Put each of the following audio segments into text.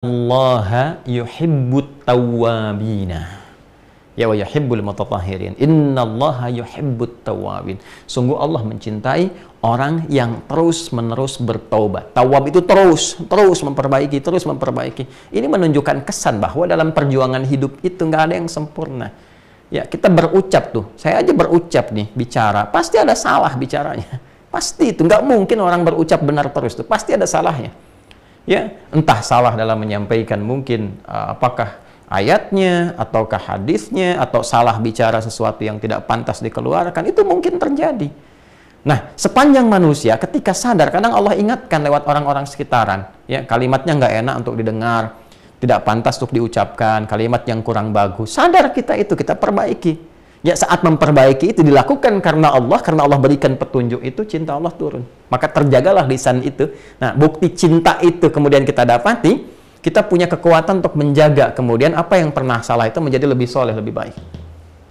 Allaha yuhibbut tawwabina ya wa yuhibbul mutatahhirin. Innallaha yuhibbut tawwabin. Sungguh Allah mencintai orang yang terus-menerus bertaubat. Tawab itu terus memperbaiki. Ini menunjukkan kesan bahwa dalam perjuangan hidup itu nggak ada yang sempurna. Ya, kita berucap tuh. Saya aja berucap nih, bicara, pasti ada salah bicaranya. Pasti itu, nggak mungkin orang berucap benar terus tuh. Pasti ada salahnya. Ya, entah salah dalam menyampaikan mungkin apakah ayatnya ataukah hadisnya, atau salah bicara sesuatu yang tidak pantas dikeluarkan, itu mungkin terjadi. Nah, sepanjang manusia ketika sadar, kadang Allah ingatkan lewat orang-orang sekitaran, ya, kalimatnya nggak enak untuk didengar, tidak pantas untuk diucapkan, kalimat yang kurang bagus. Sadar kita itu, kita perbaiki. Ya, saat memperbaiki itu dilakukan karena Allah berikan petunjuk itu, cinta Allah turun. Maka terjagalah lisan itu. Nah, bukti cinta itu kemudian kita dapati, kita punya kekuatan untuk menjaga kemudian apa yang pernah salah itu menjadi lebih soleh, lebih baik.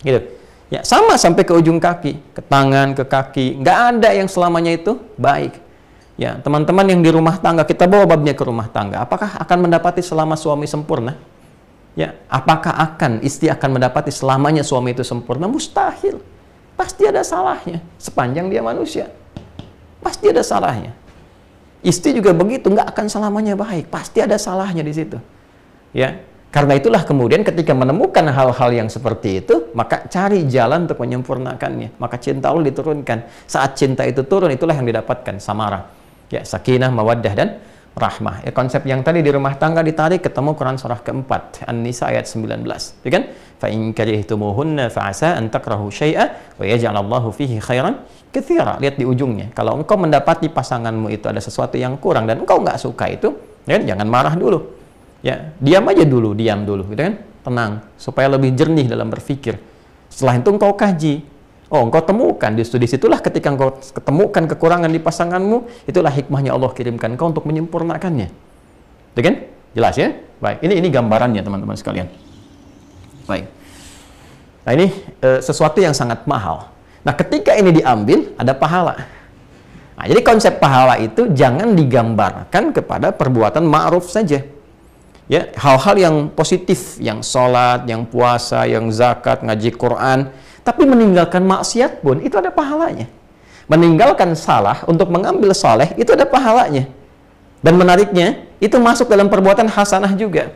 Gitu. Ya, sama sampai ke ujung kaki, ke tangan, ke kaki. Nggak ada yang selamanya itu baik. Ya, teman-teman yang di rumah tangga, kita bawa babnya ke rumah tangga. Apakah akan mendapati selama suami sempurna? Ya, apakah istri akan mendapati selamanya suami itu sempurna? Mustahil. Pasti ada salahnya. Sepanjang dia manusia, pasti ada salahnya. Istri juga begitu, nggak akan selamanya baik. Pasti ada salahnya di situ. Ya, karena itulah kemudian ketika menemukan hal-hal yang seperti itu, maka cari jalan untuk menyempurnakannya. Maka cinta Allah diturunkan. Saat cinta itu turun, itulah yang didapatkan samarah. Ya, sakinah, mawaddah, dan rahmah. Ya, konsep yang tadi di rumah tangga ditarik ketemu Quran surah keempat, An-Nisa ayat 19. Ya kan? Fa in karihtumuhunna fa asa an takrahu syai'a wa yaj'alallahu fihi khairan katsira. Lihat di ujungnya. Kalau engkau mendapati pasanganmu itu ada sesuatu yang kurang dan engkau nggak suka itu, ya, jangan marah dulu. Ya, diam dulu, gitu kan? Tenang, supaya lebih jernih dalam berpikir. Setelah itu engkau kaji. Oh, engkau temukan, disitulah ketika engkau ketemukan kekurangan di pasanganmu, itulah hikmahnya Allah kirimkan engkau untuk menyempurnakannya. Ya kan? Jelas ya? Baik, ini gambarannya teman-teman sekalian. Baik. Nah, ini sesuatu yang sangat mahal. Nah, ketika ini diambil, ada pahala. Nah, jadi konsep pahala itu jangan digambarkan kepada perbuatan ma'ruf saja. Ya, hal-hal yang positif, yang sholat, yang puasa, yang zakat, ngaji Quran, tapi meninggalkan maksiat pun itu ada pahalanya. Meninggalkan salah untuk mengambil soleh itu ada pahalanya. Dan menariknya, itu masuk dalam perbuatan hasanah juga.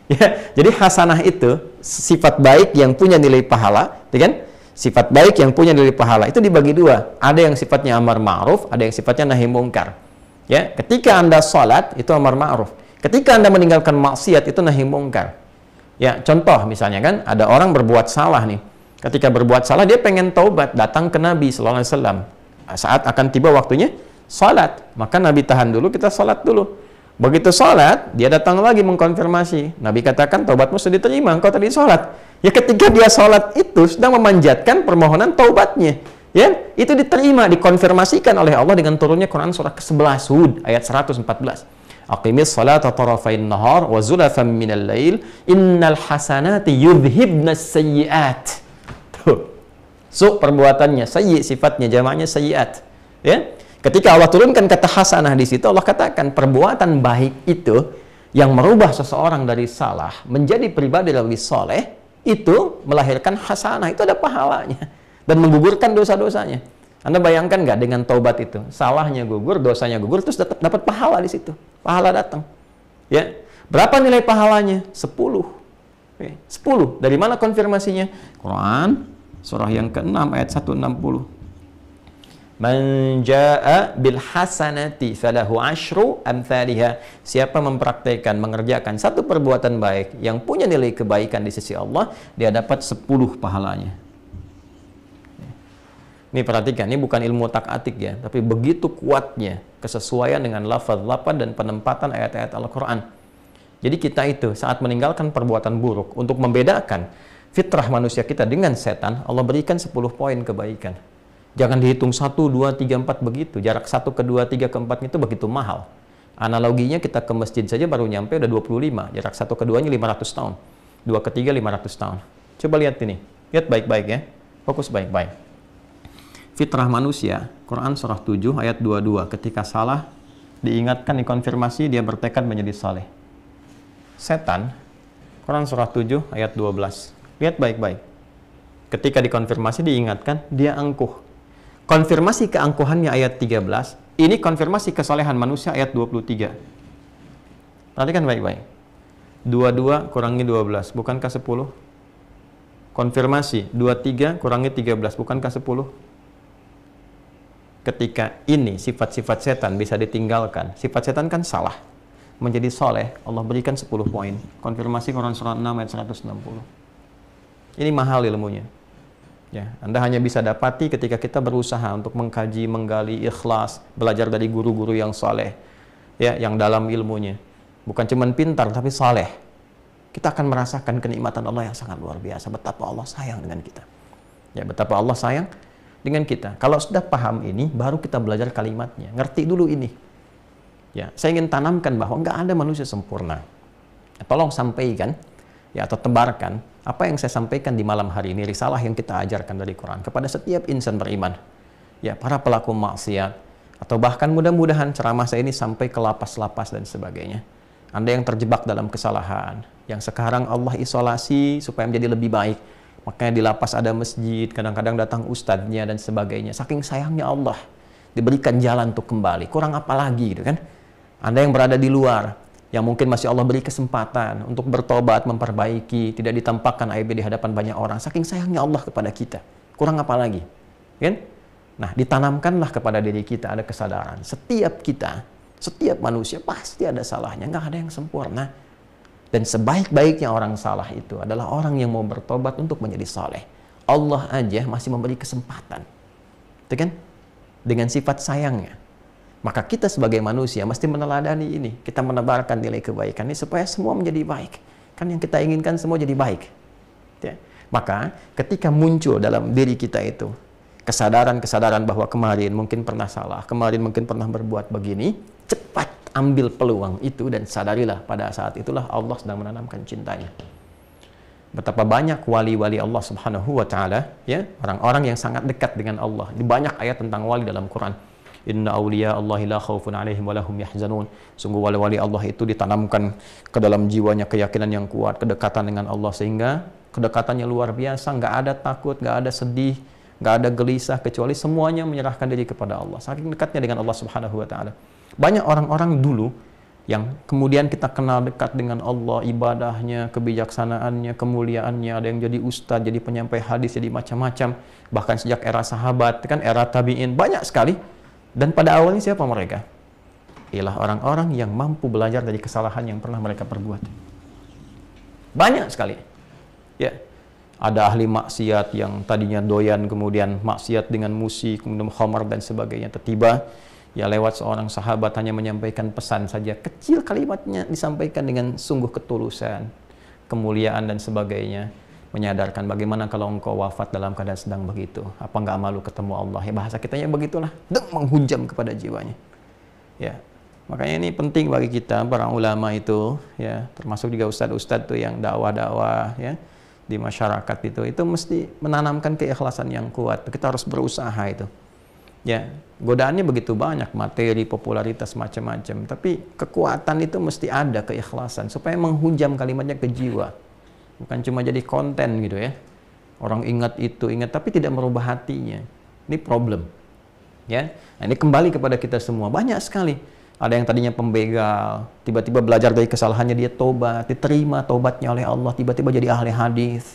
Ya, jadi hasanah itu sifat baik yang punya nilai pahala, ya kan? Sifat baik yang punya nilai pahala itu dibagi dua. Ada yang sifatnya amar ma'ruf, ada yang sifatnya nahi mungkar. Ya, ketika Anda sholat itu amar ma'ruf. Ketika Anda meninggalkan maksiat itu nahi mungkar. Ya, contoh misalnya kan, ada orang berbuat salah nih. Ketika berbuat salah, dia pengen taubat, datang ke Nabi Sallallahu Alaihi Wasallam. Saat akan tiba waktunya salat, maka Nabi tahan dulu, kita salat dulu. Begitu salat, dia datang lagi mengkonfirmasi. Nabi katakan, taubatmu sudah diterima, engkau tadi salat. Ya, ketika dia salat itu sedang memanjatkan permohonan taubatnya. Ya, itu diterima, dikonfirmasikan oleh Allah dengan turunnya Quran surah ke-11 Hud ayat 114. Aqimis salata tarafain nahar wa zulafan minal lail innal hasanati yudhibnas sayyi'at. Perbuatannya sayyi, sifatnya jamaknya sayyiat. Ya, ketika Allah turunkan kata hasanah di situ, Allah katakan perbuatan baik itu yang merubah seseorang dari salah menjadi pribadi lebih soleh, itu melahirkan hasanah, itu ada pahalanya dan menggugurkan dosa-dosanya. Anda bayangkan nggak dengan taubat itu, salahnya gugur, dosanya gugur, terus dapat pahala di situ, pahala datang. Ya, berapa nilai pahalanya? 10. 10. Dari mana konfirmasinya? Quran surah yang ke-6 ayat 160. Man jaa bil hasanati falahu asyru amsalihha. Siapa mempraktikkan, mengerjakan satu perbuatan baik yang punya nilai kebaikan di sisi Allah, dia dapat 10 pahalanya. Ini perhatikan, ini bukan ilmu tak-atik ya, tapi begitu kuatnya kesesuaian dengan lafaz-lafaz dan penempatan ayat-ayat Al-Quran. Jadi kita itu saat meninggalkan perbuatan buruk, untuk membedakan fitrah manusia kita dengan setan, Allah berikan 10 poin kebaikan. Jangan dihitung 1, 2, 3, 4 begitu. Jarak 1 ke 2, 3 ke 4 itu begitu mahal. Analoginya kita ke masjid saja baru nyampe udah 25. Jarak 1 ke 2-nya 500 tahun. 2 ke 3, 500 tahun. Coba lihat ini. Lihat baik-baik ya. Fokus baik-baik. Fitrah manusia, Quran surah 7 ayat 22. Ketika salah, diingatkan, dikonfirmasi, dia bertekad menjadi saleh. setan, Quran surah 7 ayat 12. Lihat baik-baik. Ketika dikonfirmasi diingatkan, dia angkuh. Konfirmasi keangkuhannya ayat 13, ini konfirmasi kesalehan manusia ayat 23. Perhatikan baik-baik. 22 kurangi 12, bukankah 10? Konfirmasi, 23 kurangi 13, bukankah 10? Ketika ini sifat-sifat setan bisa ditinggalkan, sifat setan kan salah, menjadi soleh, Allah berikan 10 poin. Konfirmasi Quran surah 6 ayat 160. Ini mahal ilmunya. Ya, Anda hanya bisa dapati ketika kita berusaha untuk mengkaji, menggali, ikhlas, belajar dari guru-guru yang soleh, ya, yang dalam ilmunya. Bukan cuma pintar, tapi soleh. Kita akan merasakan kenikmatan Allah yang sangat luar biasa. Betapa Allah sayang dengan kita. Ya, betapa Allah sayang dengan kita. Kalau sudah paham ini, baru kita belajar kalimatnya. Ngerti dulu ini. Ya, saya ingin tanamkan bahwa nggak ada manusia sempurna. Tolong sampaikan, ya, atau tebarkan apa yang saya sampaikan di malam hari ini, risalah yang kita ajarkan dari Quran kepada setiap insan beriman. Ya, para pelaku maksiat, atau bahkan mudah-mudahan ceramah saya ini sampai ke lapas-lapas dan sebagainya. Anda yang terjebak dalam kesalahan, yang sekarang Allah isolasi supaya menjadi lebih baik. Makanya di lapas ada masjid, kadang-kadang datang ustadznya dan sebagainya. Saking sayangnya Allah, diberikan jalan untuk kembali. Kurang apa lagi gitu kan? Anda yang berada di luar, yang mungkin masih Allah beri kesempatan untuk bertobat, memperbaiki, tidak ditampakkan aibnya di hadapan banyak orang. Saking sayangnya Allah kepada kita. Kurang apa lagi? Kan? Nah, ditanamkanlah kepada diri kita ada kesadaran. Setiap kita, setiap manusia pasti ada salahnya. Nggak ada yang sempurna. Dan sebaik-baiknya orang salah itu adalah orang yang mau bertobat untuk menjadi saleh. Allah aja masih memberi kesempatan. Itu kan? Dengan sifat sayangnya. Maka kita sebagai manusia mesti meneladani ini. Kita menebarkan nilai kebaikan ini supaya semua menjadi baik. Kan yang kita inginkan semua jadi baik. Ya. Maka ketika muncul dalam diri kita itu kesadaran-kesadaran bahwa kemarin mungkin pernah salah, kemarin mungkin pernah berbuat begini, cepat ambil peluang itu dan sadarilah pada saat itulah Allah sedang menanamkan cintanya. Betapa banyak wali-wali Allah Subhanahu wa taala, ya, orang-orang yang sangat dekat dengan Allah. Di banyak ayat tentang wali dalam Quran. Inna awliya Allahi la khawfun alaihim wa lahum yahzanun. Sungguh wali-wali Allah itu ditanamkan ke dalam jiwanya keyakinan yang kuat, kedekatan dengan Allah, sehingga kedekatannya luar biasa, nggak ada takut, nggak ada sedih, nggak ada gelisah, kecuali semuanya menyerahkan diri kepada Allah. Saking dekatnya dengan Allah Subhanahu wa taala. Banyak orang-orang dulu yang kemudian kita kenal dekat dengan Allah, ibadahnya, kebijaksanaannya, kemuliaannya, ada yang jadi ustadz, jadi penyampai hadis, jadi macam-macam. Bahkan sejak era sahabat, kan era tabi'in, banyak sekali. Dan pada awalnya siapa mereka? Ialah orang-orang yang mampu belajar dari kesalahan yang pernah mereka perbuat. Banyak sekali. Ya. Ada ahli maksiat yang tadinya doyan, kemudian maksiat dengan musik, kemudian khamar dan sebagainya. Tiba-tiba ya lewat seorang sahabat hanya menyampaikan pesan saja, kecil kalimatnya disampaikan dengan sungguh ketulusan, kemuliaan dan sebagainya, menyadarkan bagaimana kalau engkau wafat dalam keadaan sedang begitu, apa nggak malu ketemu Allah? Ya bahasa kitanya begitulah, menghujam kepada jiwanya. Ya, makanya ini penting bagi kita para ulama itu, ya, termasuk juga ustadz-ustadz tuh yang dakwah-dakwah, ya, di masyarakat itu mesti menanamkan keikhlasan yang kuat. Kita harus berusaha itu. Ya, godaannya begitu banyak, materi, popularitas, macam-macam. Tapi kekuatan itu mesti ada, keikhlasan, supaya menghujam kalimatnya ke jiwa. Bukan cuma jadi konten gitu ya. Orang ingat itu, ingat, tapi tidak merubah hatinya. Ini problem. Ya, nah, ini kembali kepada kita semua. Banyak sekali. Ada yang tadinya pembegal, tiba-tiba belajar dari kesalahannya, dia tobat, diterima tobatnya oleh Allah, tiba-tiba jadi ahli hadis.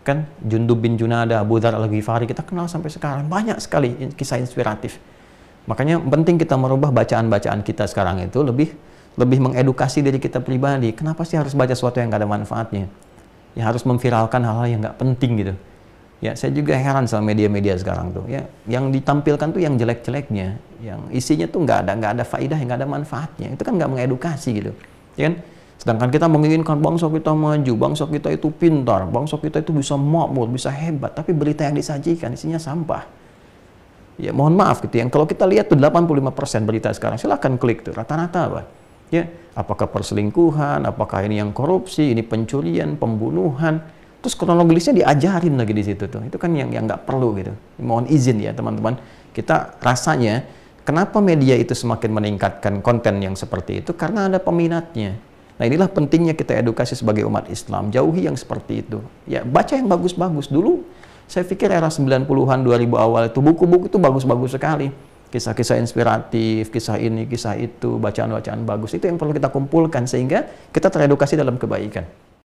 Kan Jundub bin Junada, Abu Dzar Al-Ghifari, kita kenal sampai sekarang. Banyak sekali kisah inspiratif. Makanya penting kita merubah bacaan-bacaan kita sekarang itu lebih mengedukasi diri kita pribadi. Kenapa sih harus baca sesuatu yang gak ada manfaatnya? Ya harus memviralkan hal-hal yang gak penting gitu. Ya, saya juga heran sama media-media sekarang tuh. Ya, yang ditampilkan tuh yang jelek-jeleknya, yang isinya tuh nggak ada faidah, nggak ada manfaatnya. Itu kan nggak mengedukasi gitu, ya kan? Sedangkan kita menginginkan bangsa kita maju, bangsa kita itu pintar, bangsa kita itu bisa makmur, bisa hebat. Tapi berita yang disajikan isinya sampah. Ya, mohon maaf gitu. Yang kalau kita lihat tuh 85% berita sekarang, silahkan klik tuh. Rata-rata apa? Ya, apakah perselingkuhan, apakah ini yang korupsi, ini pencurian, pembunuhan. Terus kronologisnya diajarin lagi di situ tuh. Itu kan yang nggak perlu gitu. Mohon izin ya teman-teman. Kita rasanya kenapa media itu semakin meningkatkan konten yang seperti itu? Karena ada peminatnya. Nah, inilah pentingnya kita edukasi sebagai umat Islam. Jauhi yang seperti itu. Ya, baca yang bagus-bagus. Dulu, saya pikir era 90-an, 2000 awal itu, buku-buku itu bagus-bagus sekali. Kisah-kisah inspiratif, kisah ini, kisah itu, bacaan-bacaan bagus. Itu yang perlu kita kumpulkan, sehingga kita teredukasi dalam kebaikan.